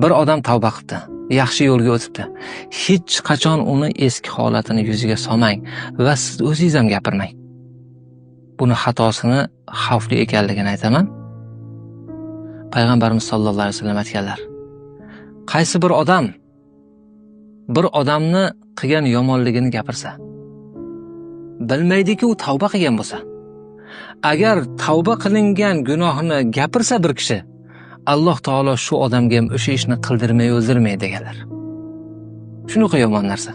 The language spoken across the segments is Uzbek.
Bir odam tavba qilibdi, yaxshi yo'lga o'tibdi. Hech qachon uni eski holatini yuziga solmang va siz o'zingiz ham gapirmang. Buni xatosini xavfli ekanligini aytaman. Payg'ambarimiz sollallohu alayhi vasallam aytganlar: qaysi bir odam bir odamni qilgan yomonligini gapirsa, bilmaydiki u tavba qilgan bo'lsa, agar tavba qilingan gunohini gapirsa bir kishi, Alloh taolo shu odamga ham o'sha ishni qildirmay o'ldirmaydi deganlar. Shunaqa yomon narsa.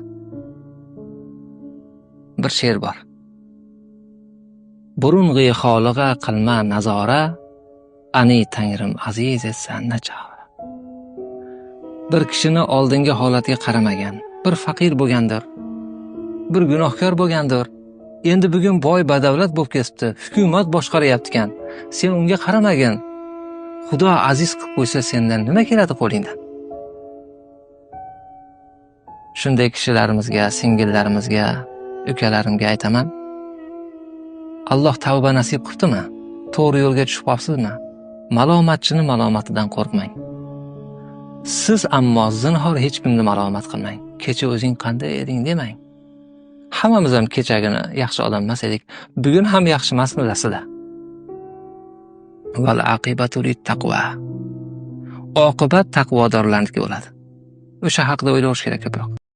Bir she'r bor. Burung'i xolig'a qilma nazora, ani tangrim aziz etsan nachora. Bir kishini oldingi holatiga qaramagan, bir faqir bo'lgandir, bir gunohkor bo'lgandir. Endi bugun boy badavlat bo'lib ketibdi, hukumat boshqaryapti ekan. Sen unga qaramagin. Xudo aziz qilib qo'ysa sendan nima keladi qo'lingdan? Shunday kishilarimizga, singillarimizga, ukalarimga aytaman: Alloh tavba nasib qildimi? To'g'ri yo'lga tushib qolibsizmi? Malomatchini malomatidan qo'rqmang. Siz ammo zinhor hech kimni malomat qilmang. Kecha o'zing qanday eding demang. Hammamiz ham kechagina yaxshi odam emas edik. Bugun ham yaxshi emasmizlar. Val aqibatu lit-taqwa. Oqibat taqvodorlarniki bo'ladi. O'sha haqida o'ylash kerak ko'proq.